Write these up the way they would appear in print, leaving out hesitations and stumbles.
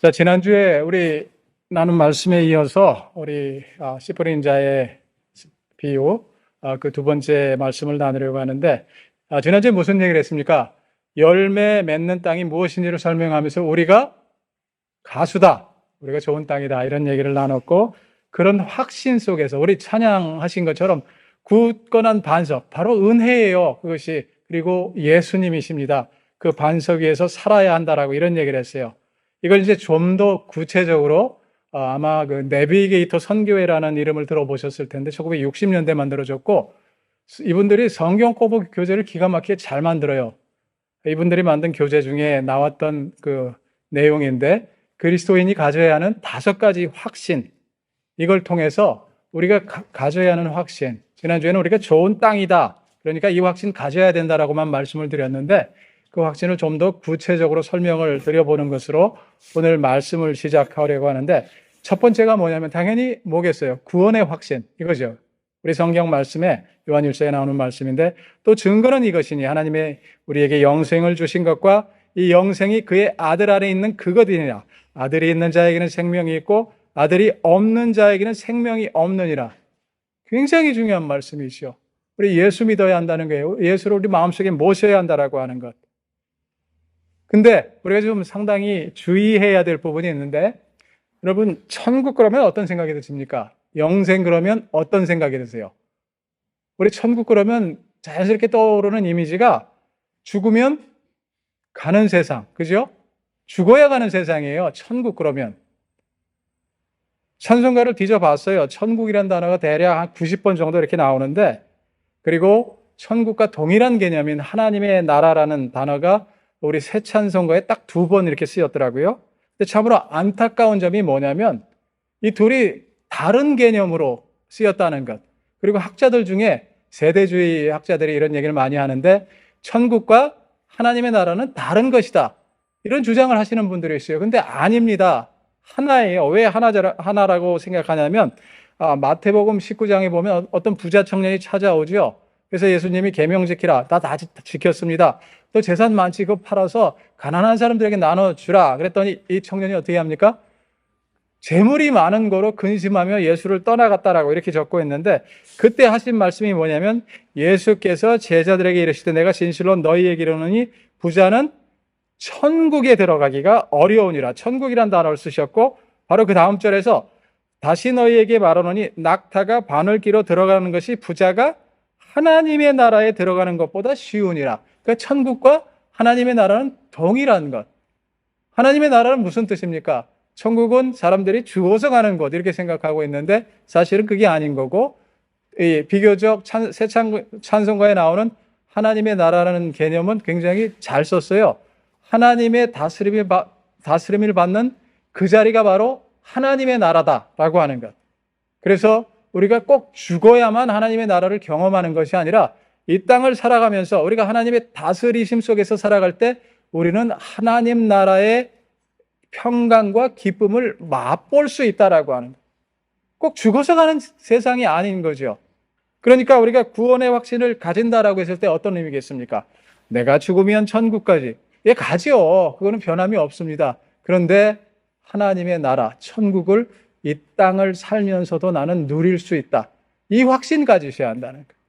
자, 지난주에 우리 나눈 말씀에 이어서 우리 씨 뿌린 자의 비유 그 두 번째 말씀을 나누려고 하는데, 지난주에 무슨 얘기를 했습니까? 열매 맺는 땅이 무엇인지를 설명하면서 우리가 가수다, 우리가 좋은 땅이다, 이런 얘기를 나눴고, 그런 확신 속에서 우리 찬양하신 것처럼 굳건한 반석, 바로 은혜예요. 그것이. 그리고 예수님이십니다. 그 반석 위에서 살아야 한다라고 이런 얘기를 했어요. 이걸 이제 좀 더 구체적으로 아마 그 내비게이터 선교회라는 이름을 들어보셨을 텐데 1960년대 만들어졌고, 이분들이 성경 꼬부 교재를 기가 막히게 잘 만들어요. 이분들이 만든 교재 중에 나왔던 그 내용인데, 그리스도인이 가져야 하는 5가지 확신, 이걸 통해서 우리가 가져야 하는 확신, 지난주에는 우리가 좋은 땅이다, 그러니까 이 확신 가져야 된다라고만 말씀을 드렸는데, 그 확신을 좀 더 구체적으로 설명을 드려보는 것으로 오늘 말씀을 시작하려고 하는데, 첫 번째가 뭐냐면 당연히 뭐겠어요? 구원의 확신, 이거죠. 우리 성경 말씀에 요한일서에 나오는 말씀인데, 또 증거는 이것이니 하나님의 우리에게 영생을 주신 것과 이 영생이 그의 아들 안에 있는 그것이니라. 아들이 있는 자에게는 생명이 있고 아들이 없는 자에게는 생명이 없느니라. 굉장히 중요한 말씀이죠. 우리 예수 믿어야 한다는 거예요. 예수를 우리 마음속에 모셔야 한다라고 하는 것. 근데 우리가 좀 상당히 주의해야 될 부분이 있는데, 여러분, 천국 그러면 어떤 생각이 드십니까? 영생 그러면 어떤 생각이 드세요? 우리 천국 그러면 자연스럽게 떠오르는 이미지가 죽으면 가는 세상, 그죠? 죽어야 가는 세상이에요. 천국 그러면. 찬송가를 뒤져봤어요. 천국이라는 단어가 대략 한 90번 정도 이렇게 나오는데, 그리고 천국과 동일한 개념인 하나님의 나라라는 단어가 우리 새 찬송가에 딱 2번 이렇게 쓰였더라고요. 근데 참으로 안타까운 점이 뭐냐면 이 둘이 다른 개념으로 쓰였다는 것. 그리고 학자들 중에 세대주의 학자들이 이런 얘기를 많이 하는데, 천국과 하나님의 나라는 다른 것이다, 이런 주장을 하시는 분들이 있어요. 근데 아닙니다. 하나예요. 왜 하나라고 생각하냐면 마태복음 19장에 보면 어떤 부자 청년이 찾아오죠. 그래서 예수님이 계명 지키라. 다 지켰습니다. 또 재산 많지 그거 팔아서 가난한 사람들에게 나눠주라. 그랬더니 이 청년이 어떻게 합니까? 재물이 많은 거로 근심하며 예수를 떠나갔다라고 이렇게 적고 있는데, 그때 하신 말씀이 뭐냐면 예수께서 제자들에게 이르시되 내가 진실로 너희에게 이르노니 부자는 천국에 들어가기가 어려우니라. 천국이란 단어를 쓰셨고, 바로 그 다음 절에서 다시 너희에게 말하노니 낙타가 바늘기로 들어가는 것이 부자가 하나님의 나라에 들어가는 것보다 쉬우니라. 그러니까 천국과 하나님의 나라는 동일한 것. 하나님의 나라는 무슨 뜻입니까? 천국은 사람들이 죽어서 가는 곳, 이렇게 생각하고 있는데 사실은 그게 아닌 거고, 비교적 새 찬송가에 나오는 하나님의 나라라는 개념은 굉장히 잘 썼어요. 하나님의 다스림을 받는 그 자리가 바로 하나님의 나라다라고 하는 것. 그래서 우리가 꼭 죽어야만 하나님의 나라를 경험하는 것이 아니라 이 땅을 살아가면서 우리가 하나님의 다스리심 속에서 살아갈 때 우리는 하나님 나라의 평강과 기쁨을 맛볼 수 있다라고 하는 것. 꼭 죽어서 가는 세상이 아닌 거죠. 그러니까 우리가 구원의 확신을 가진다라고 했을 때 어떤 의미겠습니까? 내가 죽으면 천국까지. 예, 가죠. 그거는 변함이 없습니다. 그런데 하나님의 나라, 천국을 이 땅을 살면서도 나는 누릴 수 있다. 이 확신 가지셔야 한다는 거예요.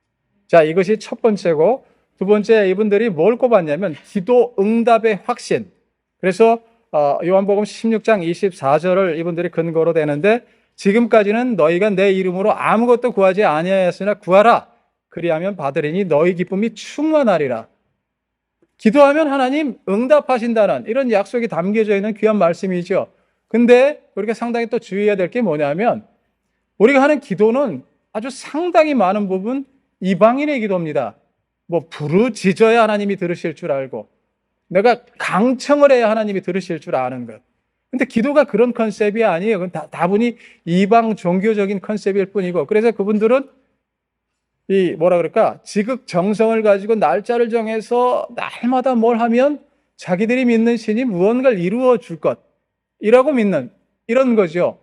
자, 이것이 첫 번째고, 두 번째, 이분들이 뭘 꼽았냐면 기도 응답의 확신. 그래서 요한복음 16장 24절을 이분들이 근거로 대는데, 지금까지는 너희가 내 이름으로 아무것도 구하지 아니하였으나 구하라. 그리하면 받으리니 너희 기쁨이 충만하리라. 기도하면 하나님 응답하신다는 이런 약속이 담겨져 있는 귀한 말씀이죠. 근데 우리가 상당히 또 주의해야 될 게 뭐냐면, 우리가 하는 기도는 아주 상당히 많은 부분 이방인의 기도입니다. 뭐 부르짖어야 하나님이 들으실 줄 알고, 내가 강청을 해야 하나님이 들으실 줄 아는 것. 근데 기도가 그런 컨셉이 아니에요. 그건 다분히 이방 종교적인 컨셉일 뿐이고, 그래서 그분들은 지극정성을 가지고 날짜를 정해서 날마다 뭘 하면 자기들이 믿는 신이 무언가를 이루어 줄 것이라고 믿는 이런 거죠.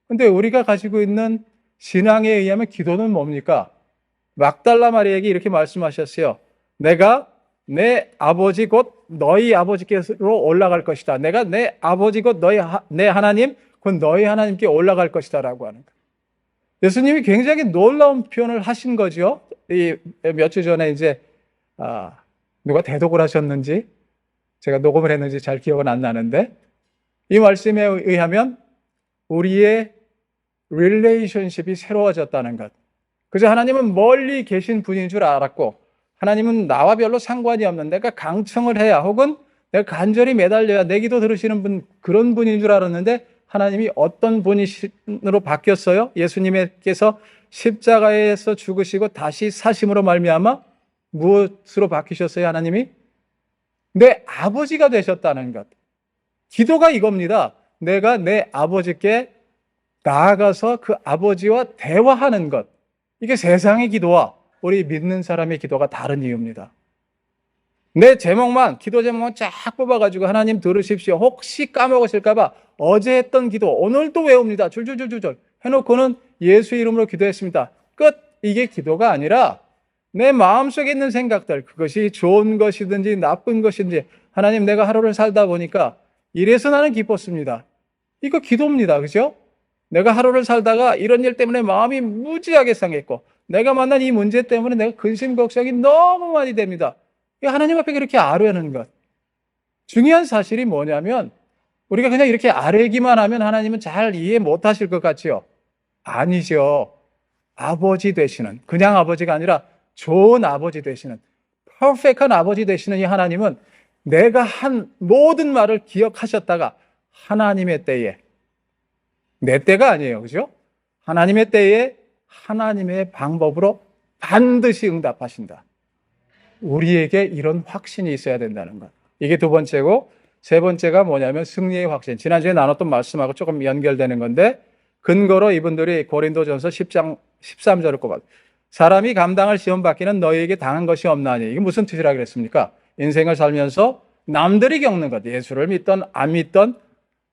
근데 우리가 가지고 있는 신앙에 의하면 기도는 뭡니까? 막달라 마리아에게 이렇게 말씀하셨어요. 내가 내 아버지 곧 너희 아버지께로 올라갈 것이다. 내가 내 아버지 곧 내 하나님 곧 너희 하나님께 올라갈 것이다 라고 하는 거예요. 예수님이 굉장히 놀라운 표현을 하신 거죠. 몇 주 전에 이제 누가 대독을 하셨는지 제가 녹음을 했는지 잘 기억은 안 나는데, 이 말씀에 의하면 우리의 릴레이션십이 새로워졌다는 것. 그저 하나님은 멀리 계신 분인 줄 알았고, 하나님은 나와 별로 상관이 없는, 내가 강청을 해야 혹은 내가 간절히 매달려야 내 기도 들으시는 분, 그런 분인 줄 알았는데 하나님이 어떤 분으로 바뀌었어요? 예수님께서 십자가에서 죽으시고 다시 사심으로 말미암아 무엇으로 바뀌셨어요? 하나님이 내 아버지가 되셨다는 것. 기도가 이겁니다. 내가 내 아버지께 나아가서 그 아버지와 대화하는 것. 이게 세상의 기도와 우리 믿는 사람의 기도가 다른 이유입니다. 내 제목만, 기도 제목만 쫙 뽑아가지고 하나님 들으십시오. 혹시 까먹으실까봐 어제 했던 기도 오늘도 외웁니다. 줄줄줄줄 해놓고는 예수 이름으로 기도했습니다. 끝. 이게 기도가 아니라 내 마음속에 있는 생각들, 그것이 좋은 것이든지 나쁜 것이든지, 하나님 내가 하루를 살다 보니까 이래서 나는 기뻤습니다. 이거 기도입니다. 그죠? 내가 하루를 살다가 이런 일 때문에 마음이 무지하게 상했고, 내가 만난 이 문제 때문에 내가 근심 걱정이 너무 많이 됩니다. 하나님 앞에 그렇게 아뢰는 것. 중요한 사실이 뭐냐면, 우리가 그냥 이렇게 아뢰기만 하면 하나님은 잘 이해 못 하실 것 같지요? 아니죠. 아버지 되시는, 그냥 아버지가 아니라 좋은 아버지 되시는, 퍼펙트한 아버지 되시는 이 하나님은 내가 한 모든 말을 기억하셨다가 하나님의 때에, 내 때가 아니에요. 그죠? 하나님의 때에 하나님의 방법으로 반드시 응답하신다. 우리에게 이런 확신이 있어야 된다는 것. 이게 두 번째고, 세 번째가 뭐냐면 승리의 확신. 지난주에 나눴던 말씀하고 조금 연결되는 건데, 근거로 이분들이 고린도전서 10장 13절을 꼽았어요. 사람이 감당할 시험 받기는 너희에게 당한 것이 없나니. 이게 무슨 뜻이라 그랬습니까? 인생을 살면서 남들이 겪는 것, 예수를 믿던 안 믿던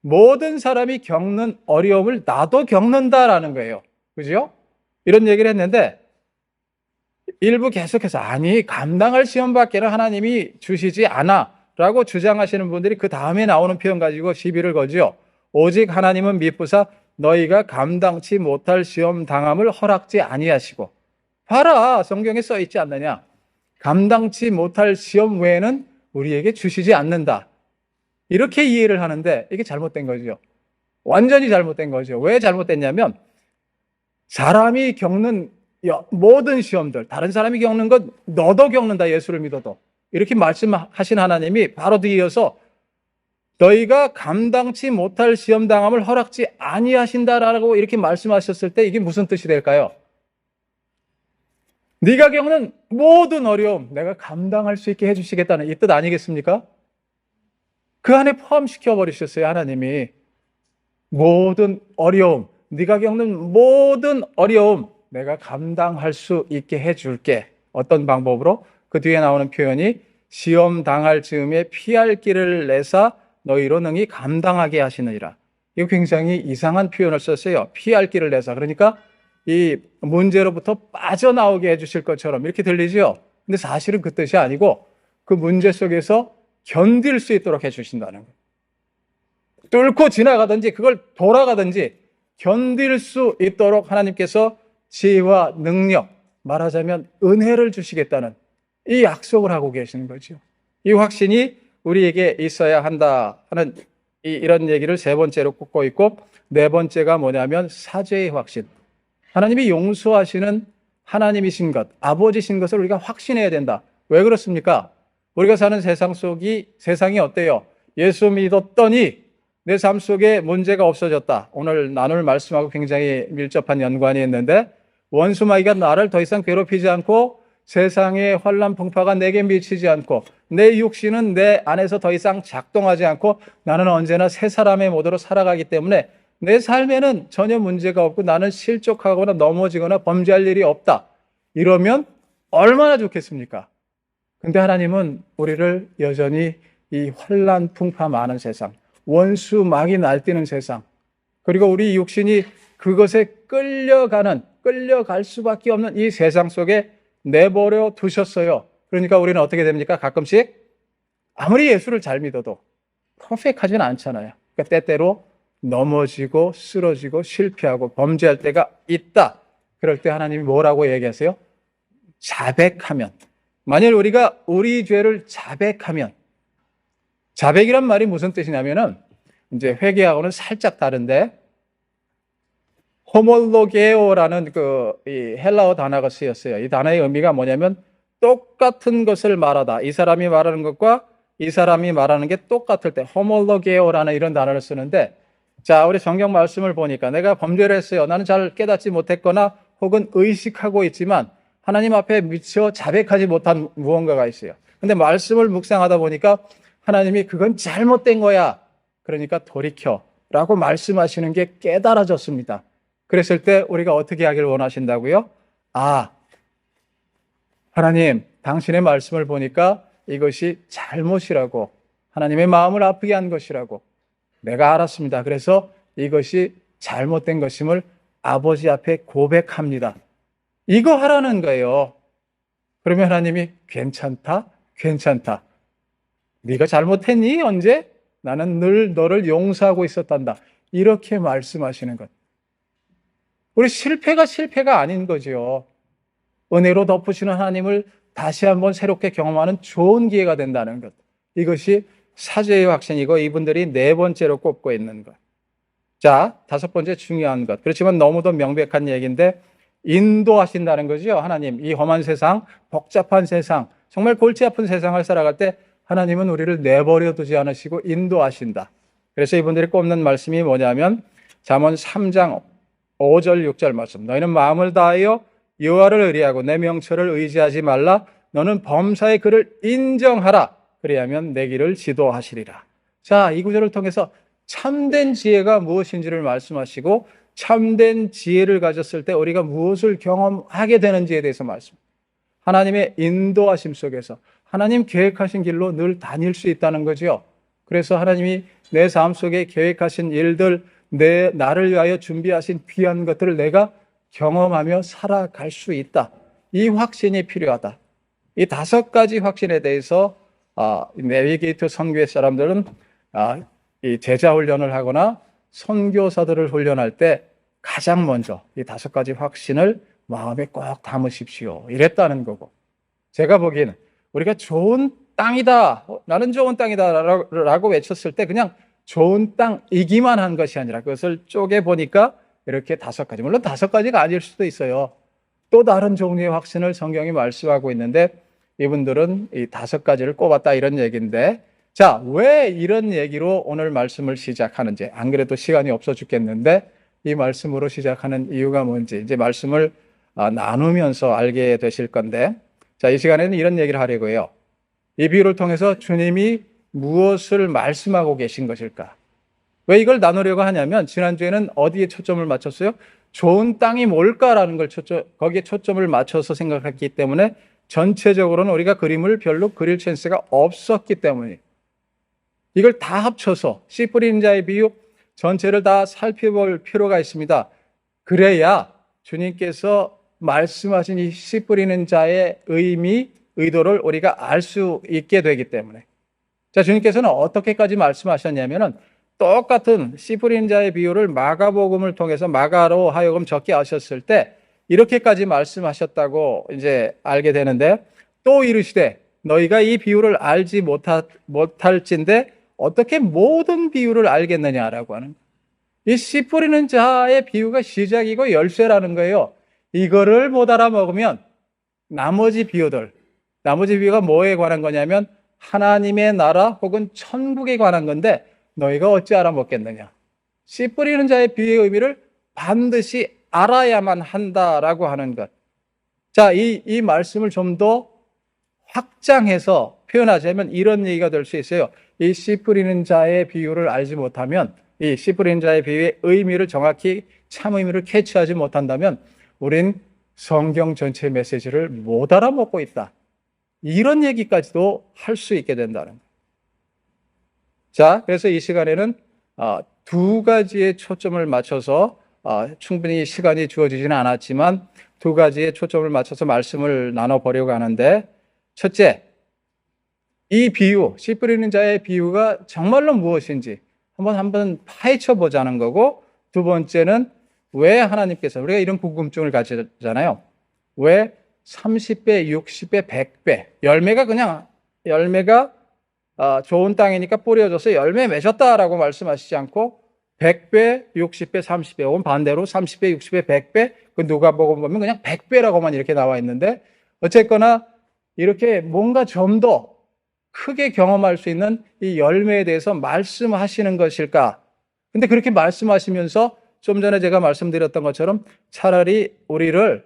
모든 사람이 겪는 어려움을 나도 겪는다라는 거예요. 그죠? 이런 얘기를 했는데, 일부 계속해서 아니 감당할 시험 받기는 하나님이 주시지 않아 라고 주장하시는 분들이 그 다음에 나오는 표현 가지고 시비를 걸죠. 오직 하나님은 미쁘사 너희가 감당치 못할 시험 당함을 허락지 아니하시고. 봐라, 성경에 써 있지 않느냐. 감당치 못할 시험 외에는 우리에게 주시지 않는다. 이렇게 이해를 하는데 이게 잘못된 거죠. 완전히 잘못된 거죠. 왜 잘못됐냐면, 사람이 겪는 모든 시험들, 다른 사람이 겪는 것 너도 겪는다, 예수를 믿어도. 이렇게 말씀하신 하나님이 바로 뒤이어서 너희가 감당치 못할 시험 당함을 허락지 아니하신다라고 이렇게 말씀하셨을 때 이게 무슨 뜻이 될까요? 네가 겪는 모든 어려움 내가 감당할 수 있게 해주시겠다는 이 뜻 아니겠습니까? 그 안에 포함시켜 버리셨어요. 하나님이 모든 어려움, 네가 겪는 모든 어려움 내가 감당할 수 있게 해줄게. 어떤 방법으로? 그 뒤에 나오는 표현이 시험 당할 즈음에 피할 길을 내사 너희로 능히 감당하게 하시느니라. 이거 굉장히 이상한 표현을 썼어요. 피할 길을 내사. 그러니까 이 문제로부터 빠져나오게 해주실 것처럼 이렇게 들리죠. 근데 사실은 그 뜻이 아니고 그 문제 속에서 견딜 수 있도록 해주신다는 거예요. 뚫고 지나가든지 그걸 돌아가든지 견딜 수 있도록 하나님께서 지혜와 능력, 말하자면 은혜를 주시겠다는 이 약속을 하고 계시는 거죠. 이 확신이 우리에게 있어야 한다 하는 이런 얘기를 세 번째로 꼽고 있고, 네 번째가 뭐냐면 사죄의 확신. 하나님이 용서하시는 하나님이신 것, 아버지신 것을 우리가 확신해야 된다. 왜 그렇습니까? 우리가 사는 세상이 어때요? 예수 믿었더니 내 삶 속에 문제가 없어졌다. 오늘 나눌 말씀하고 굉장히 밀접한 연관이 있는데, 원수마귀가 나를 더 이상 괴롭히지 않고 세상의 환난 풍파가 내게 미치지 않고 내 육신은 내 안에서 더 이상 작동하지 않고 나는 언제나 새 사람의 모드로 살아가기 때문에 내 삶에는 전혀 문제가 없고 나는 실족하거나 넘어지거나 범죄할 일이 없다. 이러면 얼마나 좋겠습니까? 근데 하나님은 우리를 여전히 이 환난 풍파 많은 세상, 원수 마귀 날뛰는 세상, 그리고 우리 육신이 그것에 끌려갈 수밖에 없는 이 세상 속에 내버려 두셨어요. 그러니까 우리는 어떻게 됩니까? 가끔씩 아무리 예수를 잘 믿어도 퍼펙트하진 않잖아요. 그러니까 때때로 넘어지고 쓰러지고 실패하고 범죄할 때가 있다. 그럴 때 하나님이 뭐라고 얘기하세요? 자백하면. 만일 우리가 우리 죄를 자백하면, 자백이란 말이 무슨 뜻이냐면은 이제 회개하고는 살짝 다른데, 호몰로게오라는 이 헬라어 단어가 쓰였어요. 이 단어의 의미가 뭐냐면 똑같은 것을 말하다. 이 사람이 말하는 것과 이 사람이 말하는 게 똑같을 때 호몰로게오라는 이런 단어를 쓰는데, 자, 우리 성경 말씀을 보니까 내가 범죄를 했어요. 나는 잘 깨닫지 못했거나 혹은 의식하고 있지만 하나님 앞에 미처 자백하지 못한 무언가가 있어요. 근데 말씀을 묵상하다 보니까 하나님이 그건 잘못된 거야. 그러니까 돌이켜 라고 말씀하시는 게 깨달아졌습니다. 그랬을 때 우리가 어떻게 하길 원하신다고요? 아, 하나님, 당신의 말씀을 보니까 이것이 잘못이라고, 하나님의 마음을 아프게 한 것이라고 내가 알았습니다. 그래서 이것이 잘못된 것임을 아버지 앞에 고백합니다. 이거 하라는 거예요. 그러면 하나님이 괜찮다, 괜찮다. 네가 잘못했니? 언제? 나는 늘 너를 용서하고 있었단다. 이렇게 말씀하시는 것. 우리 실패가 아닌 거죠. 은혜로 덮으시는 하나님을 다시 한번 새롭게 경험하는 좋은 기회가 된다는 것. 이것이 사죄의 확신이고 이분들이 네 번째로 꼽고 있는 것. 자, 다섯 번째 중요한 것. 그렇지만 너무도 명백한 얘기인데 인도하신다는 거죠. 하나님, 이 험한 세상, 복잡한 세상, 정말 골치 아픈 세상을 살아갈 때 하나님은 우리를 내버려 두지 않으시고 인도하신다. 그래서 이분들이 꼽는 말씀이 뭐냐면 잠언 3장 5절 6절 말씀. 너희는 마음을 다하여 여호와를 의뢰하고 내 명철을 의지하지 말라. 너는 범사의 그를 인정하라. 그리하면 내 길을 지도하시리라. 자, 이 구절을 통해서 참된 지혜가 무엇인지를 말씀하시고 참된 지혜를 가졌을 때 우리가 무엇을 경험하게 되는지에 대해서 말씀. 하나님의 인도하심 속에서 하나님 계획하신 길로 늘 다닐 수 있다는 거죠. 그래서 하나님이 내 삶 속에 계획하신 일들, 나를 위하여 준비하신 귀한 것들을 내가 경험하며 살아갈 수 있다. 이 확신이 필요하다. 이 다섯 가지 확신에 대해서 내비게이터 선교회 사람들은 이 제자 훈련을 하거나 선교사들을 훈련할 때 가장 먼저 이 다섯 가지 확신을 마음에 꼭 담으십시오. 이랬다는 거고. 제가 보기에는 우리가 좋은 땅이다, 나는 좋은 땅이다 라고 외쳤을 때 그냥 좋은 땅이기만 한 것이 아니라 그것을 쪼개보니까 이렇게 다섯 가지, 물론 다섯 가지가 아닐 수도 있어요. 또 다른 종류의 확신을 성경이 말씀하고 있는데 이분들은 이 다섯 가지를 꼽았다 이런 얘기인데, 자, 왜 이런 얘기로 오늘 말씀을 시작하는지, 안 그래도 시간이 없어 죽겠는데 이 말씀으로 시작하는 이유가 뭔지 이제 말씀을 나누면서 알게 되실 건데, 자, 이 시간에는 이런 얘기를 하려고 해요. 이 비유를 통해서 주님이 무엇을 말씀하고 계신 것일까? 왜 이걸 나누려고 하냐면 지난주에는 어디에 초점을 맞췄어요? 좋은 땅이 뭘까라는 걸 거기에 초점을 맞춰서 생각했기 때문에 전체적으로는 우리가 그림을 별로 그릴 찬스가 없었기 때문에 이걸 다 합쳐서 씨 뿌리는 자의 비유 전체를 다 살펴볼 필요가 있습니다. 그래야 주님께서 말씀하신 이 씨 뿌리는 자의 의미, 의도를 우리가 알 수 있게 되기 때문에. 자, 주님께서는 어떻게까지 말씀하셨냐면은 똑같은 씨 뿌리는 자의 비유를 마가복음을 통해서 마가로 하여금 적게 하셨을 때 이렇게까지 말씀하셨다고 이제 알게 되는데, 또 이르시되 너희가 이 비유를 알지 못할진데 어떻게 모든 비유를 알겠느냐라고 하는, 이 씨 뿌리는 자의 비유가 시작이고 열쇠라는 거예요. 이거를 못 알아먹으면 나머지 비유가 뭐에 관한 거냐면 하나님의 나라 혹은 천국에 관한 건데 너희가 어찌 알아먹겠느냐. 씨 뿌리는 자의 비유의 의미를 반드시 알아야만 한다라고 하는 것. 자, 이 말씀을 좀 더 확장해서 표현하자면 이런 얘기가 될 수 있어요. 이 씨 뿌리는 자의 비유를 알지 못하면, 이 씨 뿌리는 자의 비유의 의미를 정확히 참 의미를 캐치하지 못한다면 우린 성경 전체 메시지를 못 알아먹고 있다. 이런 얘기까지도 할 수 있게 된다는 거예요. 자, 그래서 이 시간에는 두 가지의 초점을 맞춰서 충분히 시간이 주어지지는 않았지만 두 가지의 초점을 맞춰서 말씀을 나눠보려고 하는데, 첫째, 이 비유, 씨 뿌리는 자의 비유가 정말로 무엇인지 한번 파헤쳐 보자는 거고, 두 번째는 왜 하나님께서, 우리가 이런 궁금증을 가지잖아요. 왜 30배, 60배, 100배, 열매가 좋은 땅이니까 뿌려져서 열매 맺었다라고 말씀하시지 않고 100배, 60배, 30배, 혹은 반대로 30배, 60배, 100배, 그 누가복음 보면 그냥 100배라고만 이렇게 나와 있는데, 어쨌거나 이렇게 뭔가 좀 더 크게 경험할 수 있는 이 열매에 대해서 말씀하시는 것일까? 근데 그렇게 말씀하시면서 좀 전에 제가 말씀드렸던 것처럼 차라리 우리를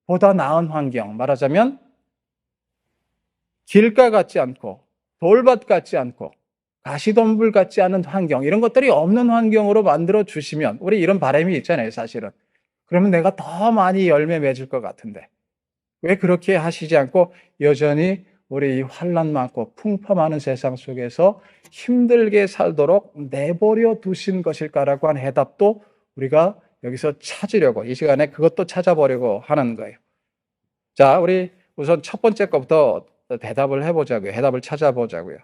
보다 나은 환경, 말하자면 길가 같지 않고 돌밭 같지 않고 가시덤불 같지 않은 환경, 이런 것들이 없는 환경으로 만들어 주시면, 우리 이런 바람이 있잖아요, 사실은. 그러면 내가 더 많이 열매 맺을 것 같은데 왜 그렇게 하시지 않고 여전히 우리 이 환난 많고 풍파 많은 세상 속에서 힘들게 살도록 내버려 두신 것일까라고 하는 해답도 우리가 여기서 찾으려고, 이 시간에 그것도 찾아보려고 하는 거예요. 자, 우리 우선 첫 번째 것부터 대답을 해보자고요. 해답을 찾아보자고요.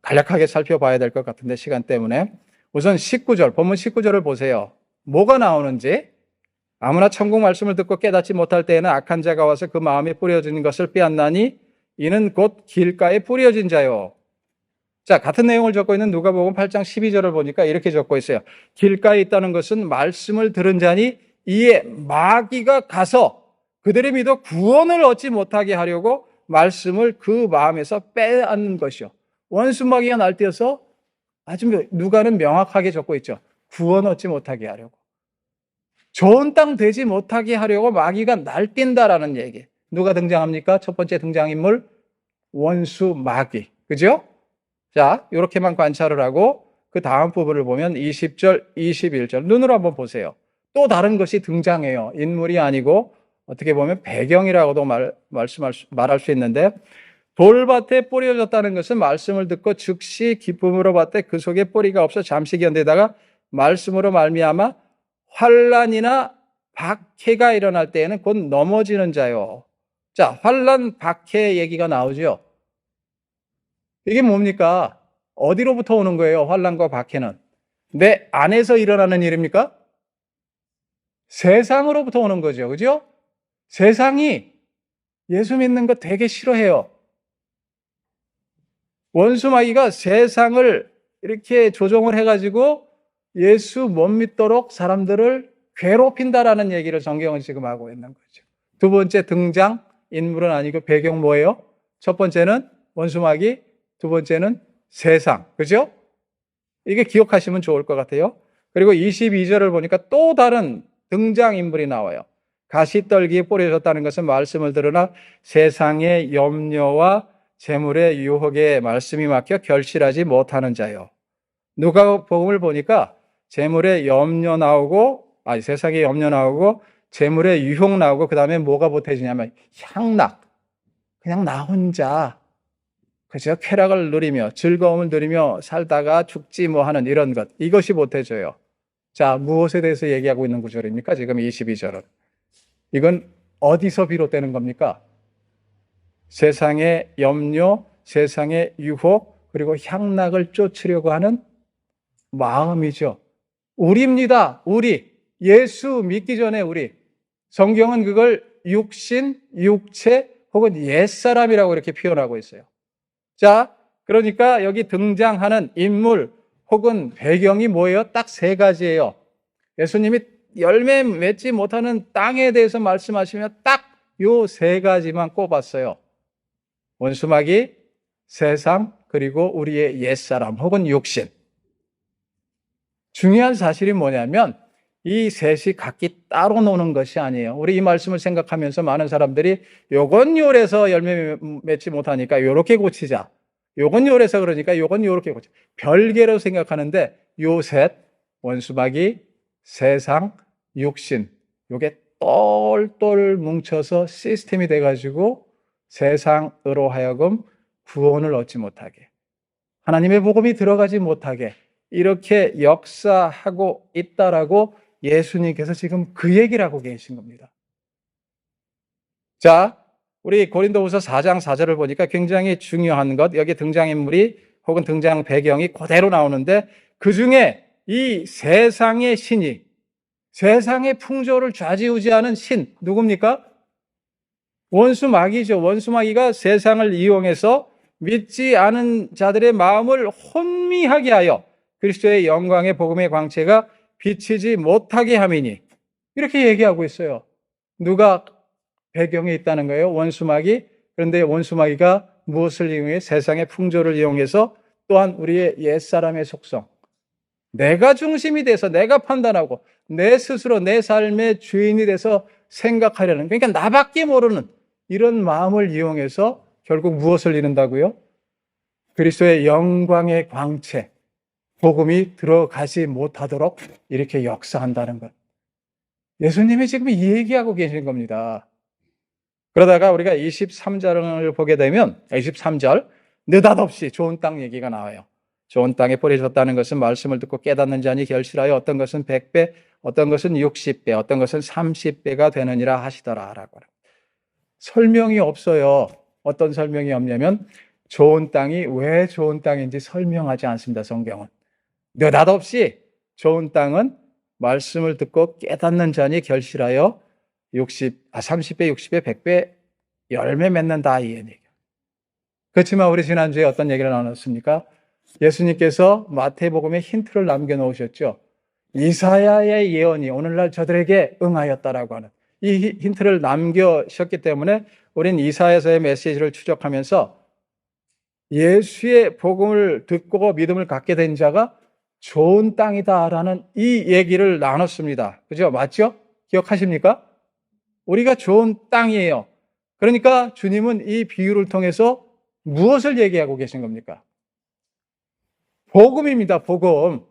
간략하게 살펴봐야 될 것 같은데 시간 때문에. 우선 19절, 본문 19절을 보세요. 뭐가 나오는지. 아무나 천국 말씀을 듣고 깨닫지 못할 때에는 악한 자가 와서 그 마음에 뿌려진 것을 빼앗나니 이는 곧 길가에 뿌려진 자요. 자, 같은 내용을 적고 있는 누가복음 8장 12절을 보니까 이렇게 적고 있어요. 길가에 있다는 것은 말씀을 들은 자니 이에 마귀가 가서 그들의 믿어 구원을 얻지 못하게 하려고 말씀을 그 마음에서 빼앗는 것이요. 원수 마귀가 날뛰어서 아주 누가는 명확하게 적고 있죠. 구원 얻지 못하게 하려고. 좋은 땅 되지 못하게 하려고 마귀가 날뛴다라는 얘기. 누가 등장합니까? 첫 번째 등장인물, 원수 마귀. 그죠? 자, 이렇게만 관찰을 하고 그 다음 부분을 보면 20절, 21절 눈으로 한번 보세요. 또 다른 것이 등장해요. 인물이 아니고 어떻게 보면 배경이라고도 말할 수 있는데, 돌밭에 뿌려졌다는 것은 말씀을 듣고 즉시 기쁨으로 받되 그 속에 뿌리가 없어 잠시 견디다가 말씀으로 말미암아 환난이나 박해가 일어날 때에는 곧 넘어지는 자요. 자, 환난, 박해 얘기가 나오죠. 이게 뭡니까? 어디로부터 오는 거예요? 환난과 박해는 내 안에서 일어나는 일입니까? 세상으로부터 오는 거죠. 그죠? 세상이 예수 믿는 거 되게 싫어해요. 원수마귀가 세상을 이렇게 조종을 해가지고 예수 못 믿도록 사람들을 괴롭힌다라는 얘기를 성경은 지금 하고 있는 거죠. 두 번째 등장 인물은 아니고 배경 뭐예요? 첫 번째는 원수마귀, 두 번째는 세상. 그죠? 이게 기억하시면 좋을 것 같아요. 그리고 22절을 보니까 또 다른 등장 인물이 나와요. 가시떨기에 뿌려졌다는 것은 말씀을 들으나 세상의 염려와 재물의 유혹에 말씀이 막혀 결실하지 못하는 자요. 누가복음을 보니까 재물의 염려 나오고, 세상의 염려 나오고, 재물의 유혹 나오고, 그 다음에 뭐가 보태지냐면 향락. 그냥 나 혼자 그죠? 쾌락을 누리며 즐거움을 누리며 살다가 죽지 뭐 하는 이런 것, 이것이 보태져요. 자, 무엇에 대해서 얘기하고 있는 구절입니까? 지금 22절은. 이건 어디서 비롯되는 겁니까? 세상의 염려, 세상의 유혹, 그리고 향락을 쫓으려고 하는 마음이죠. 우리입니다. 우리. 예수 믿기 전에 우리. 성경은 그걸 육신, 육체 혹은 옛사람이라고 이렇게 표현하고 있어요. 자, 그러니까 여기 등장하는 인물 혹은 배경이 뭐예요? 딱 세 가지예요. 예수님이 열매 맺지 못하는 땅에 대해서 말씀하시면 딱 요 세 가지만 꼽았어요. 원수마귀, 세상, 그리고 우리의 옛사람 혹은 육신. 중요한 사실이 뭐냐면 이 셋이 각기 따로 노는 것이 아니에요. 우리 이 말씀을 생각하면서 많은 사람들이 요건 요래서 열매 맺지 못하니까 요렇게 고치자. 요건 요래서 그러니까 요건 요렇게 고치자. 별개로 생각하는데 요 셋, 원수마귀, 세상, 육신, 요게 똘똘 뭉쳐서 시스템이 돼가지고 세상으로 하여금 구원을 얻지 못하게, 하나님의 복음이 들어가지 못하게 이렇게 역사하고 있다라고 예수님께서 지금 그 얘기를 하고 계신 겁니다. 자, 우리 고린도후서 4장 4절을 보니까 굉장히 중요한 것, 여기 등장인물이 혹은 등장 배경이 그대로 나오는데, 그 중에 이 세상의 신이, 세상의 풍조를 좌지우지하는 신, 누굽니까? 원수 마귀죠. 원수 마귀가 세상을 이용해서 믿지 않은 자들의 마음을 혼미하게 하여 그리스도의 영광의 복음의 광채가 비치지 못하게 함이니, 이렇게 얘기하고 있어요. 누가 배경에 있다는 거예요? 원수 마귀. 그런데 원수 마귀가 무엇을 이용해? 세상의 풍조를 이용해서 또한 우리의 옛사람의 속성, 내가 중심이 돼서 내가 판단하고 내 스스로 내 삶의 주인이 돼서 생각하려는, 그러니까 나밖에 모르는 이런 마음을 이용해서 결국 무엇을 이룬다고요? 그리스도의 영광의 광채, 복음이 들어가지 못하도록 이렇게 역사한다는 것. 예수님이 지금 이 얘기하고 계신 겁니다. 그러다가 우리가 23절을 보게 되면 23절, 느닷없이 좋은 땅 얘기가 나와요. 좋은 땅에 뿌려졌다는 것은 말씀을 듣고 깨닫는 자니 결실하여 어떤 것은 100배, 어떤 것은 60배, 어떤 것은 30배가 되느니라 하시더라 라고. 설명이 없어요. 어떤 설명이 없냐면 좋은 땅이 왜 좋은 땅인지 설명하지 않습니다. 성경은. 느닷없이 좋은 땅은 말씀을 듣고 깨닫는 자니 결실하여 30배, 60배, 100배 열매 맺는다, 이 얘기. 그렇지만 우리 지난주에 어떤 얘기를 나눴습니까? 예수님께서 마태복음에 힌트를 남겨놓으셨죠. 이사야의 예언이 오늘날 저들에게 응하였다라고 하는 이 힌트를 남겨셨기 때문에 우린 이사야서의 메시지를 추적하면서 예수의 복음을 듣고 믿음을 갖게 된 자가 좋은 땅이다라는 이 얘기를 나눴습니다. 그죠? 맞죠? 기억하십니까? 우리가 좋은 땅이에요. 그러니까 주님은 이 비유를 통해서 무엇을 얘기하고 계신 겁니까? 복음입니다. 복음.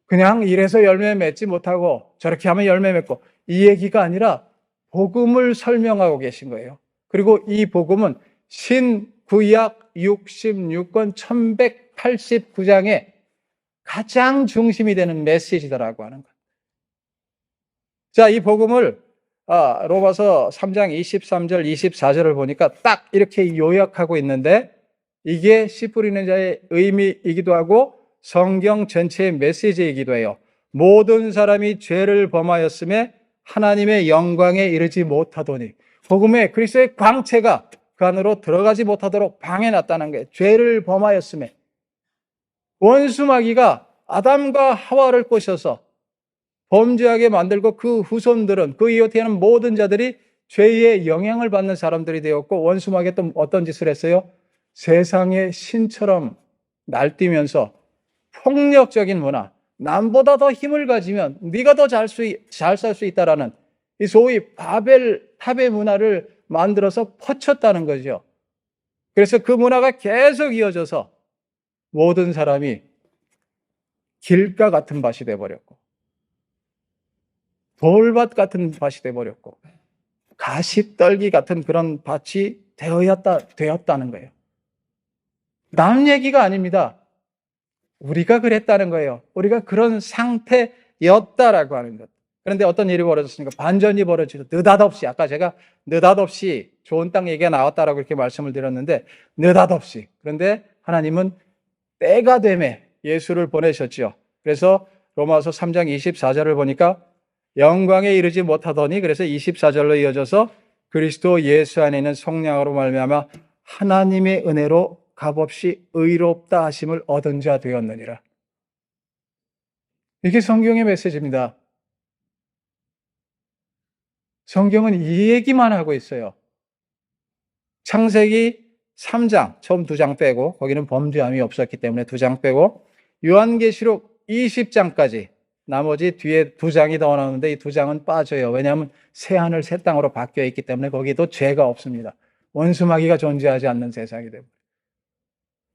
그냥 이래서 열매 맺지 못하고 저렇게 하면 열매 맺고, 이 얘기가 아니라 복음을 설명하고 계신 거예요. 그리고 이 복음은 신구약 66권 1189장의 가장 중심이 되는 메시지다라고 하는 것. 자, 이 복음을 로마서 3장 23절, 24절을 보니까 딱 이렇게 요약하고 있는데, 이게 씨 뿌리는 자의 의미이기도 하고 성경 전체의 메시지이기도 해요. 모든 사람이 죄를 범하였음에 하나님의 영광에 이르지 못하더니, 복음의 그리스도의 광채가 그 안으로 들어가지 못하도록 방해놨다는 거예요. 죄를 범하였음에. 원수 마귀가 아담과 하와를 꼬셔서 범죄하게 만들고 그 후손들은, 그 이후에 태어난 모든 자들이 죄의 영향을 받는 사람들이 되었고, 원수 마귀가 또 어떤 짓을 했어요? 세상의 신처럼 날뛰면서 폭력적인 문화, 남보다 더 힘을 가지면 네가 더 잘 살 수 있다라는 이 소위 바벨 탑의 문화를 만들어서 퍼쳤다는 거죠. 그래서 그 문화가 계속 이어져서 모든 사람이 길가 같은 밭이 되어버렸고, 돌밭 같은 밭이 되어버렸고, 가시떨기 같은 그런 밭이 되었다는 거예요. 남 얘기가 아닙니다. 우리가 그랬다는 거예요. 우리가 그런 상태였다라고 하는 것. 그런데 어떤 일이 벌어졌습니까? 반전이 벌어지고, 느닷없이, 아까 제가 느닷없이 좋은 땅 얘기가 나왔다라고 이렇게 말씀을 드렸는데, 느닷없이. 그런데 하나님은 때가 되매 예수를 보내셨죠. 그래서 로마서 3장 24절을 보니까 영광에 이르지 못하더니, 그래서 24절로 이어져서 그리스도 예수 안에 있는 성령으로 말미암아 하나님의 은혜로 값없이 의롭다 하심을 얻은 자 되었느니라. 이게 성경의 메시지입니다. 성경은 이 얘기만 하고 있어요. 창세기 3장, 처음 2장 빼고, 거기는 범죄함이 없었기 때문에 2장 빼고, 요한계시록 20장까지, 나머지 뒤에 2장이 더 나오는데 이 2장은 빠져요. 왜냐하면 새하늘 새 땅으로 바뀌어 있기 때문에 거기도 죄가 없습니다. 원수 마귀가 존재하지 않는 세상이 되고,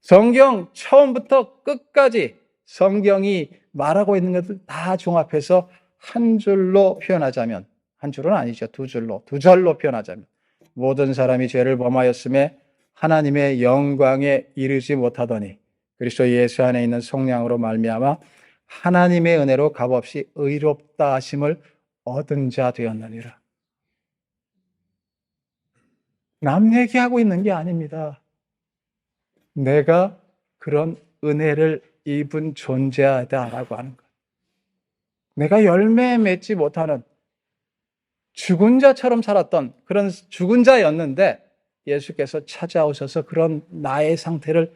성경 처음부터 끝까지 성경이 말하고 있는 것들 다 종합해서 한 줄로 표현하자면, 한 줄은 아니죠. 두 절로 표현하자면, 모든 사람이 죄를 범하였음에 하나님의 영광에 이르지 못하더니 그리스도 예수 안에 있는 성령으로 말미암아 하나님의 은혜로 값없이 의롭다 하심을 얻은 자 되었느니라. 남 얘기하고 있는 게 아닙니다. 내가 그런 은혜를 입은 존재하다라고 하는 것. 내가 열매 맺지 못하는 죽은 자처럼 살았던 그런 죽은 자였는데 예수께서 찾아오셔서 그런 나의 상태를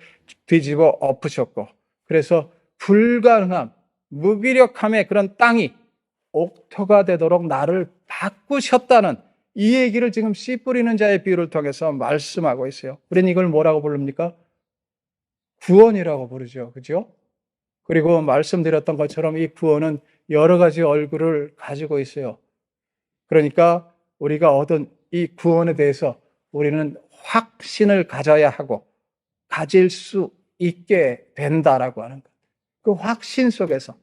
뒤집어 엎으셨고, 그래서 불가능함, 무기력함의 그런 땅이 옥토가 되도록 나를 바꾸셨다는 이 얘기를 지금 씨 뿌리는 자의 비유를 통해서 말씀하고 있어요. 우리는 이걸 뭐라고 부릅니까? 구원이라고 부르죠. 그죠? 그리고 말씀드렸던 것처럼 이 구원은 여러 가지 얼굴을 가지고 있어요. 그러니까 우리가 얻은 이 구원에 대해서 우리는 확신을 가져야 하고 가질 수 있게 된다라고 하는 것. 그 확신 속에서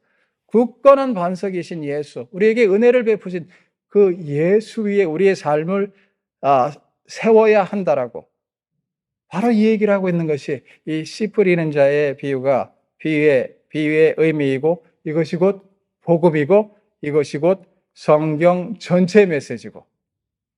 굳건한 반석이신 예수, 우리에게 은혜를 베푸신 그 예수 위에 우리의 삶을 세워야 한다라고, 바로 이 얘기를 하고 있는 것이 이 씨 뿌리는 자의 비유의 의미이고, 이것이 곧 복음이고, 이것이 곧 성경 전체 메시지고,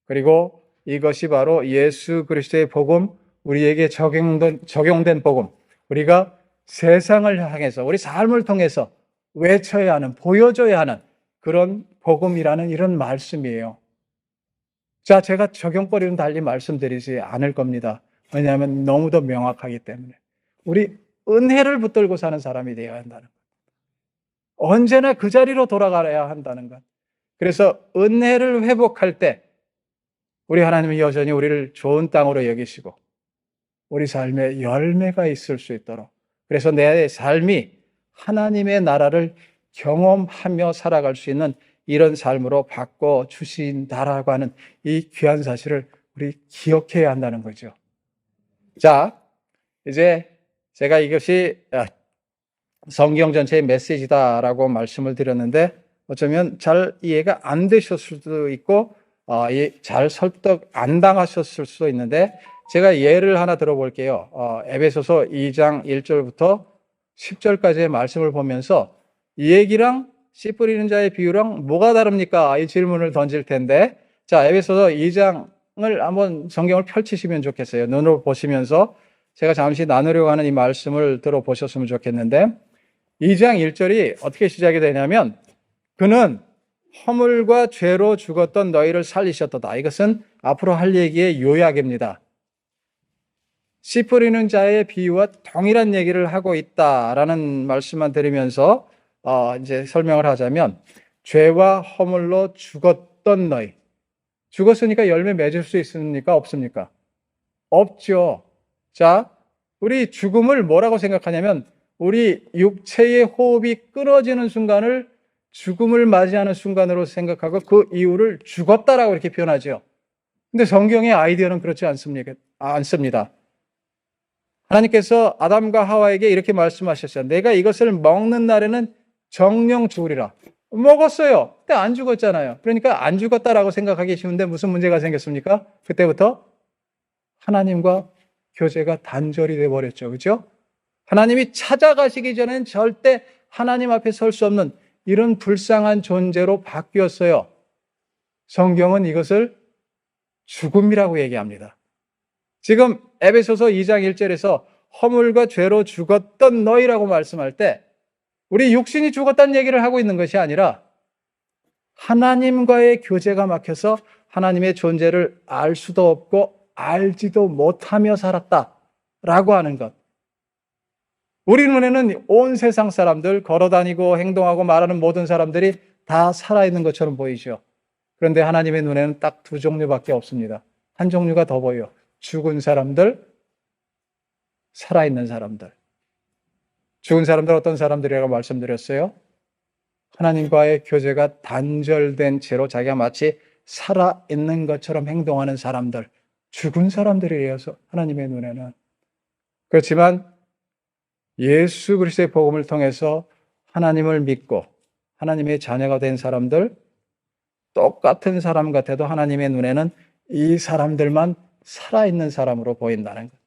그리고 이것이 바로 예수 그리스도의 복음, 우리에게 적용된 복음, 우리가 세상을 향해서 우리 삶을 통해서 외쳐야 하는, 보여줘야 하는 그런 복음이라는 이런 말씀이에요. 자, 제가 적용거리는 달리 말씀드리지 않을 겁니다. 왜냐하면 너무도 명확하기 때문에. 우리 은혜를 붙들고 사는 사람이 되어야 한다는 것. 언제나 그 자리로 돌아가야 한다는 것. 그래서 은혜를 회복할 때 우리 하나님은 여전히 우리를 좋은 땅으로 여기시고 우리 삶에 열매가 있을 수 있도록, 그래서 내 삶이 하나님의 나라를 경험하며 살아갈 수 있는 이런 삶으로 바꿔주신다라고 하는 이 귀한 사실을 우리 기억해야 한다는 거죠. 자, 이제 제가 이것이 성경 전체의 메시지다라고 말씀을 드렸는데 어쩌면 잘 이해가 안 되셨을 수도 있고 잘 설득 안 당하셨을 수도 있는데, 제가 예를 하나 들어볼게요. 에베소서 2장 1절부터 10절까지의 말씀을 보면서 이 얘기랑 씨 뿌리는 자의 비유랑 뭐가 다릅니까? 이 질문을 던질 텐데, 자, 에베소서 2장을 한번 성경을 펼치시면 좋겠어요. 눈으로 보시면서 제가 잠시 나누려고 하는 이 말씀을 들어보셨으면 좋겠는데, 2장 1절이 어떻게 시작이 되냐면, 그는 허물과 죄로 죽었던 너희를 살리셨도다. 이것은 앞으로 할 얘기의 요약입니다. 씨 뿌리는 자의 비유와 동일한 얘기를 하고 있다라는 말씀만 드리면서 이제 설명을 하자면, 죄와 허물로 죽었던 너희. 죽었으니까 열매 맺을 수 있습니까? 없습니까? 없죠. 자, 우리 죽음을 뭐라고 생각하냐면, 우리 육체의 호흡이 끊어지는 순간을 죽음을 맞이하는 순간으로 생각하고 그 이유를 죽었다라고 이렇게 표현하죠. 근데 성경의 아이디어는 그렇지 않습니다. 하나님께서 아담과 하와에게 이렇게 말씀하셨어요. 내가 이것을 먹는 날에는 정령 죽으리라. 먹었어요. 근데 안 죽었잖아요. 그러니까 안 죽었다라고 생각하기 쉬운데 무슨 문제가 생겼습니까? 그때부터 하나님과 교제가 단절이 돼버렸죠. 그렇죠? 하나님이 찾아가시기 전엔 절대 하나님 앞에 설 수 없는 이런 불쌍한 존재로 바뀌었어요. 성경은 이것을 죽음이라고 얘기합니다. 지금 에베소서 2장 1절에서 허물과 죄로 죽었던 너희라고 말씀할 때 우리 육신이 죽었다는 얘기를 하고 있는 것이 아니라 하나님과의 교제가 막혀서 하나님의 존재를 알 수도 없고 알지도 못하며 살았다라고 하는 것. 우리 눈에는 온 세상 사람들, 걸어다니고 행동하고 말하는 모든 사람들이 다 살아있는 것처럼 보이죠. 그런데 하나님의 눈에는 딱 두 종류밖에 없습니다. 한 종류가 더 보여요. 죽은 사람들, 살아있는 사람들. 죽은 사람들 어떤 사람들이라고 말씀드렸어요? 하나님과의 교제가 단절된 채로 자기가 마치 살아있는 것처럼 행동하는 사람들, 죽은 사람들이에요, 하나님의 눈에는. 그렇지만 예수 그리스도의 복음을 통해서 하나님을 믿고 하나님의 자녀가 된 사람들, 똑같은 사람 같아도 하나님의 눈에는 이 사람들만 살아있는 사람으로 보인다는 것.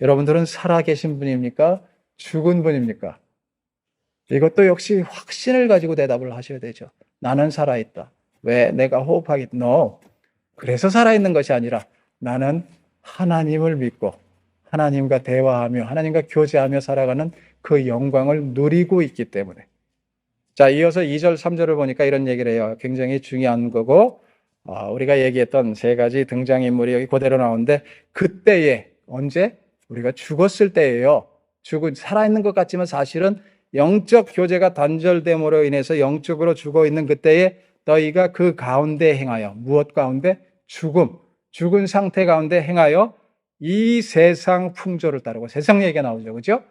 여러분들은 살아계신 분입니까? 죽은 분입니까? 이것도 역시 확신을 가지고 대답을 하셔야 되죠. 나는 살아있다. 왜? 내가 호흡하겠다. No. 그래서 살아있는 것이 아니라 나는 하나님을 믿고 하나님과 대화하며 하나님과 교제하며 살아가는 그 영광을 누리고 있기 때문에. 자, 이어서 2절, 3절을 보니까 이런 얘기를 해요. 굉장히 중요한 거고, 우리가 얘기했던 세 가지 등장인물이 여기 그대로 나오는데, 그때에, 언제? 우리가 죽었을 때예요. 살아있는 것 같지만 사실은 영적 교제가 단절됨으로 인해서 영적으로 죽어 있는 그때에 너희가 그 가운데 행하여, 무엇 가운데? 죽은 상태 가운데 행하여 이 세상 풍조를 따르고, 세상 얘기가 나오죠. 그죠?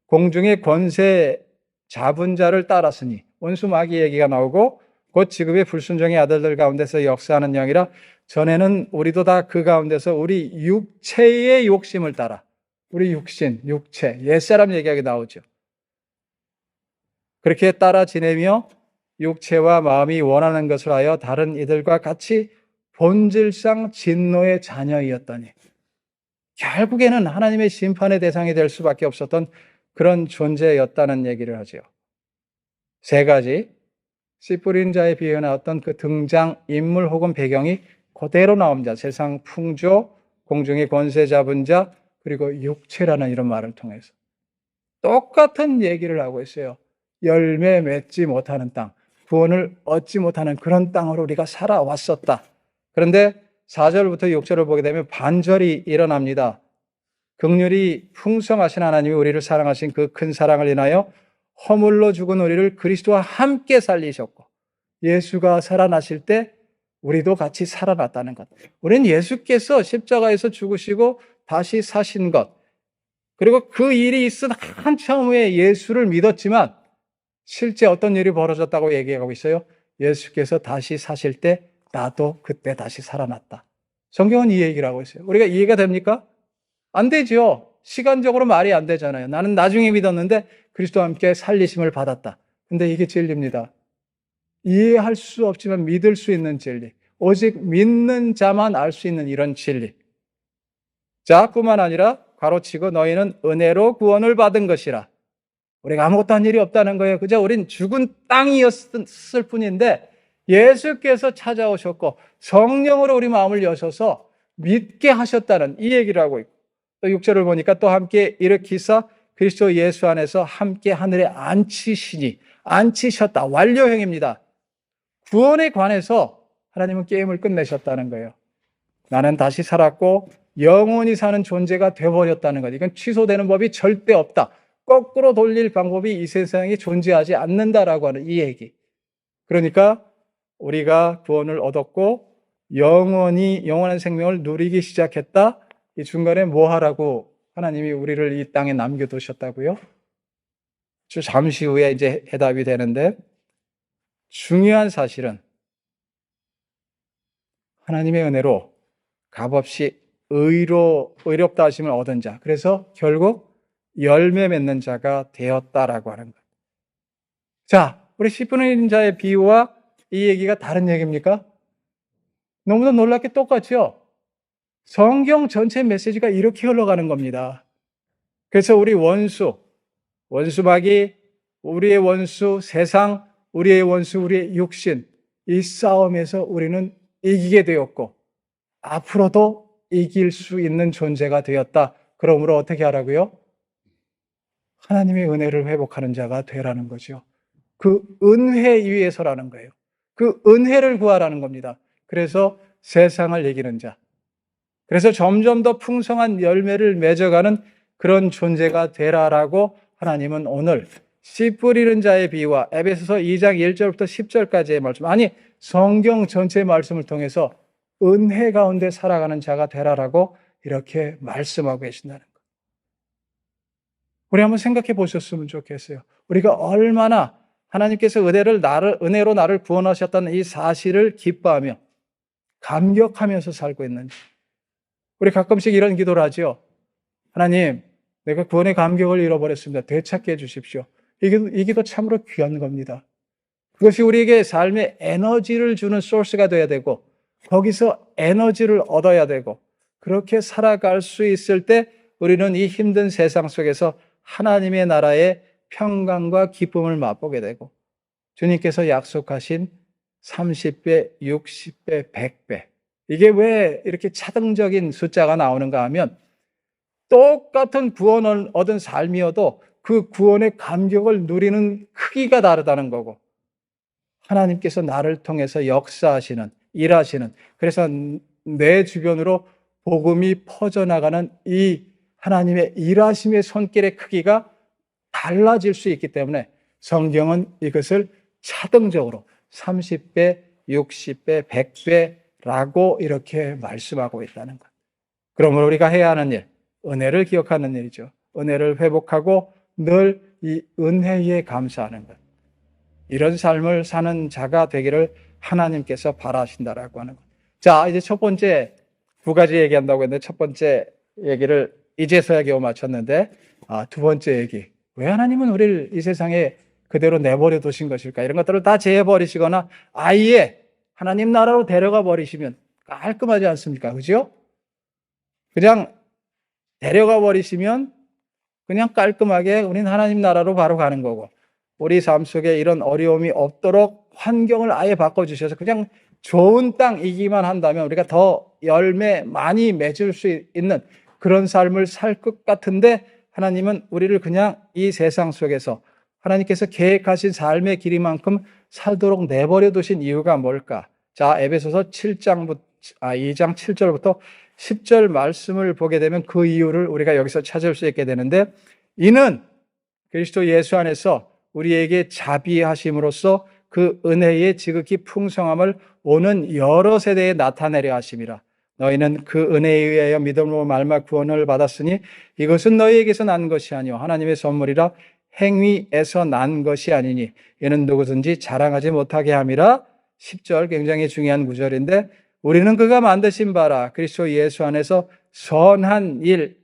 공중의 권세 잡은 자를 따랐으니, 원수 마귀 얘기가 나오고, 곧 지금의 불순종의 아들들 가운데서 역사하는 영이라, 전에는 우리도 다 그 가운데서 우리 육체의 욕심을 따라, 우리 육체, 옛사람 얘기하게 나오죠. 그렇게 따라 지내며 육체와 마음이 원하는 것을 하여 다른 이들과 같이 본질상 진노의 자녀이었더니, 결국에는 하나님의 심판의 대상이 될 수밖에 없었던 그런 존재였다는 얘기를 하죠. 세 가지, 씨 뿌린 자의 비유에 나왔던 그 등장 인물 혹은 배경이 그대로 나옵니다. 세상 풍조, 공중의 권세 잡은 자, 그리고 육체라는 이런 말을 통해서 똑같은 얘기를 하고 있어요. 열매 맺지 못하는 땅, 구원을 얻지 못하는 그런 땅으로 우리가 살아왔었다. 그런데 4절부터 6절을 보게 되면 반절이 일어납니다. 긍휼이 풍성하신 하나님이 우리를 사랑하신 그 큰 사랑을 인하여 허물로 죽은 우리를 그리스도와 함께 살리셨고, 예수가 살아나실 때 우리도 같이 살아났다는 것. 우리는 예수께서 십자가에서 죽으시고 다시 사신 것, 그리고 그 일이 있은 한참 후에 예수를 믿었지만 실제 어떤 일이 벌어졌다고 얘기하고 있어요. 예수께서 다시 사실 때 나도 그때 다시 살아났다. 성경은 이 얘기를 하고 있어요. 우리가 이해가 됩니까? 안 되죠. 시간적으로 말이 안 되잖아요. 나는 나중에 믿었는데 그리스도와 함께 살리심을 받았다. 근데 이게 진리입니다. 이해할 수 없지만 믿을 수 있는 진리. 오직 믿는 자만 알 수 있는 이런 진리. 자, 뿐만 아니라 가로치고 너희는 은혜로 구원을 받은 것이라. 우리가 아무것도 한 일이 없다는 거예요. 그저 우린 죽은 땅이었을 뿐인데 예수께서 찾아오셨고 성령으로 우리 마음을 여셔서 믿게 하셨다는 이 얘기를 하고 있고, 또 6절을 보니까 또 함께 일으키사 그리스도 예수 안에서 함께 하늘에 앉히셨다. 완료형입니다. 구원에 관해서 하나님은 게임을 끝내셨다는 거예요. 나는 다시 살았고 영원히 사는 존재가 되어버렸다는 것. 이건 취소되는 법이 절대 없다. 거꾸로 돌릴 방법이 이 세상에 존재하지 않는다라고 하는 이 얘기. 그러니까 우리가 구원을 얻었고 영원한 생명을 누리기 시작했다. 이 중간에 뭐 하라고 하나님이 우리를 이 땅에 남겨두셨다고요? 잠시 후에 이제 해답이 되는데, 중요한 사실은 하나님의 은혜로 값없이 의롭다 하심을 얻은 자, 그래서 결국 열매 맺는 자가 되었다라고 하는 것. 자, 우리 씨 뿌리는 자의 비유와 이 얘기가 다른 얘기입니까? 너무나 놀랍게 똑같죠? 성경 전체 메시지가 이렇게 흘러가는 겁니다. 그래서 우리 원수마귀, 우리의 원수, 세상, 우리의 원수, 우리의 육신, 이 싸움에서 우리는 이기게 되었고 앞으로도 이길 수 있는 존재가 되었다. 그러므로 어떻게 하라고요? 하나님의 은혜를 회복하는 자가 되라는 거죠. 그 은혜 위에서라는 거예요. 그 은혜를 구하라는 겁니다. 그래서 세상을 이기는 자, 그래서 점점 더 풍성한 열매를 맺어가는 그런 존재가 되라라고 하나님은 오늘 씨 뿌리는 자의 비유와 에베소서 2장 1절부터 10절까지의 말씀, 아니 성경 전체의 말씀을 통해서 은혜 가운데 살아가는 자가 되라라고 이렇게 말씀하고 계신다는 것. 우리 한번 생각해 보셨으면 좋겠어요. 우리가 얼마나 하나님께서 은혜로 나를 구원하셨다는 이 사실을 기뻐하며 감격하면서 살고 있는지. 우리 가끔씩 이런 기도를 하죠. 하나님, 내가 구원의 감격을 잃어버렸습니다. 되찾게 해주십시오. 이 기도 참으로 귀한 겁니다. 그것이 우리에게 삶의 에너지를 주는 소스가 돼야 되고 거기서 에너지를 얻어야 되고 그렇게 살아갈 수 있을 때 우리는 이 힘든 세상 속에서 하나님의 나라의 평강과 기쁨을 맛보게 되고 주님께서 약속하신 30배, 60배, 100배 이게 왜 이렇게 차등적인 숫자가 나오는가 하면 똑같은 구원을 얻은 삶이어도 그 구원의 감격을 누리는 크기가 다르다는 거고, 하나님께서 나를 통해서 역사하시는, 일하시는, 그래서 내 주변으로 복음이 퍼져나가는 이 하나님의 일하심의 손길의 크기가 달라질 수 있기 때문에 성경은 이것을 차등적으로 30배, 60배, 100배라고 이렇게 말씀하고 있다는 것. 그러므로 우리가 해야 하는 일, 은혜를 기억하는 일이죠. 은혜를 회복하고 늘 이 은혜에 감사하는 것. 이런 삶을 사는 자가 되기를 하나님께서 바라신다라고 하는 것. 자, 이제 첫 번째 두 가지 얘기한다고 했는데 첫 번째 얘기를 이제서야 겨우 마쳤는데, 두 번째 얘기. 왜 하나님은 우리를 이 세상에 그대로 내버려 두신 것일까? 이런 것들을 다 제해버리시거나 아예 하나님 나라로 데려가 버리시면 깔끔하지 않습니까? 그죠? 그냥 데려가 버리시면 그냥 깔끔하게 우리는 하나님 나라로 바로 가는 거고, 우리 삶 속에 이런 어려움이 없도록 환경을 아예 바꿔주셔서 그냥 좋은 땅이기만 한다면 우리가 더 열매 많이 맺을 수 있는 그런 삶을 살 것 같은데, 하나님은 우리를 그냥 이 세상 속에서 하나님께서 계획하신 삶의 길이만큼 살도록 내버려 두신 이유가 뭘까? 자, 에베소서 2장 7절부터 10절 말씀을 보게 되면 그 이유를 우리가 여기서 찾을 수 있게 되는데, 이는 그리스도 예수 안에서 우리에게 자비하심으로써 그 은혜의 지극히 풍성함을 오는 여러 세대에 나타내려 하심이라. 너희는 그 은혜에 의하여 믿음으로 말미암아 구원을 받았으니 이것은 너희에게서 난 것이 아니요 하나님의 선물이라. 행위에서 난 것이 아니니 이는 누구든지 자랑하지 못하게 함이라. 10절 굉장히 중요한 구절인데, 우리는 그가 만드신 바라 그리스도 예수 안에서 선한 일,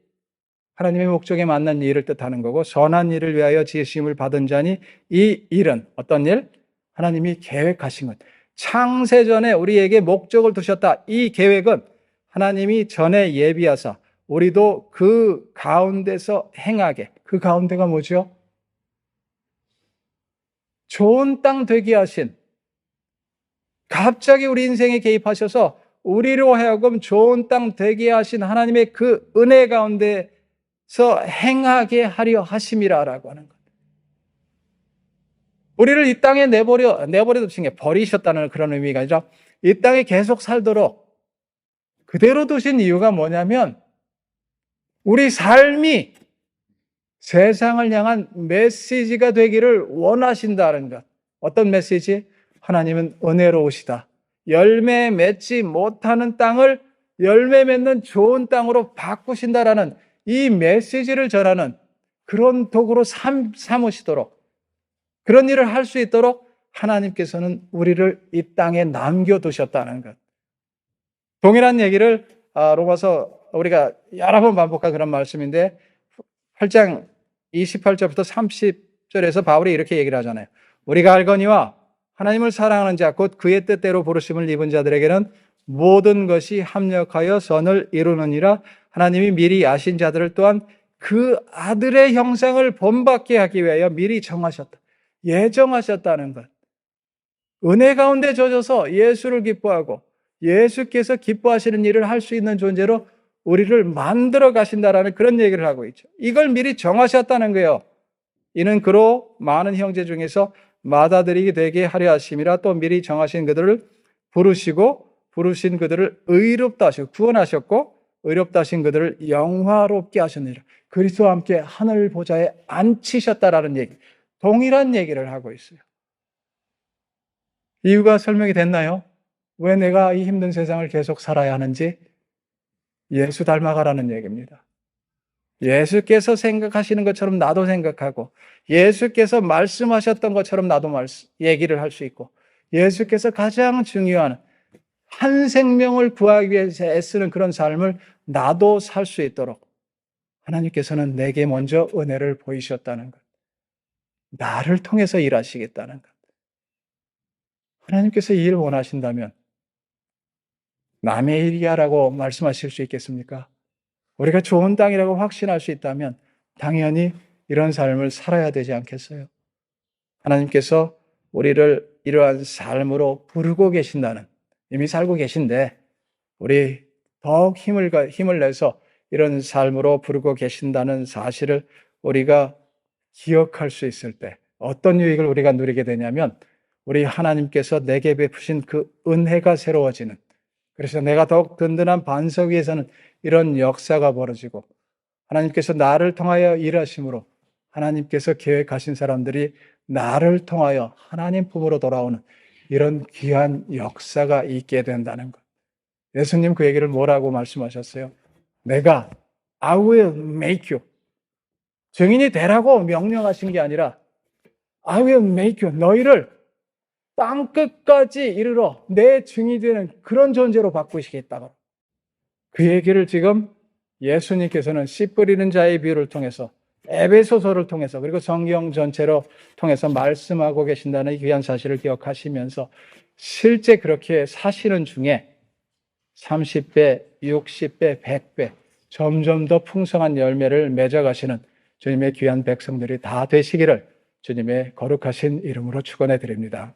하나님의 목적에 맞는 일을 뜻하는 거고, 선한 일을 위하여 지으심을 받은 자니 이 일은 어떤 일? 하나님이 계획하신 것. 창세전에 우리에게 목적을 두셨다. 이 계획은 하나님이 전에 예비하사 우리도 그 가운데서 행하게. 그 가운데가 뭐죠? 좋은 땅 되게 하신, 갑자기 우리 인생에 개입하셔서 우리로 하여금 좋은 땅 되게 하신 하나님의 그 은혜 가운데서 행하게 하려 하심이라라고 하는 것. 우리를 이 땅에 내버려 두신 게 버리셨다는 그런 의미가 아니라 이 땅에 계속 살도록 그대로 두신 이유가 뭐냐면, 우리 삶이 세상을 향한 메시지가 되기를 원하신다는 것. 어떤 메시지? 하나님은 은혜로우시다. 열매 맺지 못하는 땅을 열매 맺는 좋은 땅으로 바꾸신다라는 이 메시지를 전하는 그런 도구로 삼으시도록, 그런 일을 할 수 있도록 하나님께서는 우리를 이 땅에 남겨두셨다는 것. 동일한 얘기를 로마서 우리가 여러 번 반복한 그런 말씀인데 8장 28절부터 30절에서 바울이 이렇게 얘기를 하잖아요. 우리가 알거니와 하나님을 사랑하는 자 곧 그의 뜻대로 부르심을 입은 자들에게는 모든 것이 합력하여 선을 이루느니라. 하나님이 미리 아신 자들을 또한 그 아들의 형상을 본받게 하기 위하여 미리 정하셨다. 예정하셨다는 것. 은혜 가운데 젖어서 예수를 기뻐하고 예수께서 기뻐하시는 일을 할 수 있는 존재로 우리를 만들어 가신다라는 그런 얘기를 하고 있죠. 이걸 미리 정하셨다는 거예요. 이는 그로 많은 형제 중에서 맏아들이 되게 하려 하심이라. 또 미리 정하신 그들을 부르시고 부르신 그들을 의롭다 하시고 구원하셨고 의롭다 하신 그들을 영화롭게 하셨느니라. 그리스도와 함께 하늘 보좌에 앉히셨다라는 얘기, 동일한 얘기를 하고 있어요. 이유가 설명이 됐나요? 왜 내가 이 힘든 세상을 계속 살아야 하는지? 예수 닮아가라는 얘기입니다. 예수께서 생각하시는 것처럼 나도 생각하고, 예수께서 말씀하셨던 것처럼 나도 얘기를 할 수 있고, 예수께서 가장 중요한 한 생명을 구하기 위해서 애쓰는 그런 삶을 나도 살 수 있도록 하나님께서는 내게 먼저 은혜를 보이셨다는 것. 나를 통해서 일하시겠다는 것. 하나님께서 이 일을 원하신다면 남의 일이야라고 말씀하실 수 있겠습니까? 우리가 좋은 땅이라고 확신할 수 있다면 당연히 이런 삶을 살아야 되지 않겠어요? 하나님께서 우리를 이러한 삶으로 부르고 계신다는, 이미 살고 계신데 우리 더욱 힘을 내서 이런 삶으로 부르고 계신다는 사실을 우리가 기억할 수 있을 때 어떤 유익을 우리가 누리게 되냐면 우리 하나님께서 내게 베푸신 그 은혜가 새로워지는, 그래서 내가 더욱 든든한 반석 위에서는 이런 역사가 벌어지고 하나님께서 나를 통하여 일하심으로 하나님께서 계획하신 사람들이 나를 통하여 하나님 품으로 돌아오는 이런 귀한 역사가 있게 된다는 것. 예수님 그 얘기를 뭐라고 말씀하셨어요? 내가 I will make you. 증인이 되라고 명령하신 게 아니라 I will make you. 너희를 땅 끝까지 이르러 내 증인이 되는 그런 존재로 바꾸시겠다고. 그 얘기를 지금 예수님께서는 씨 뿌리는 자의 비유를 통해서, 에베소서를 통해서, 그리고 성경 전체로 통해서 말씀하고 계신다는 이 귀한 사실을 기억하시면서 실제 그렇게 사시는 중에 30배, 60배, 100배 점점 더 풍성한 열매를 맺어가시는 주님의 귀한 백성들이 다 되시기를 주님의 거룩하신 이름으로 축원해 드립니다.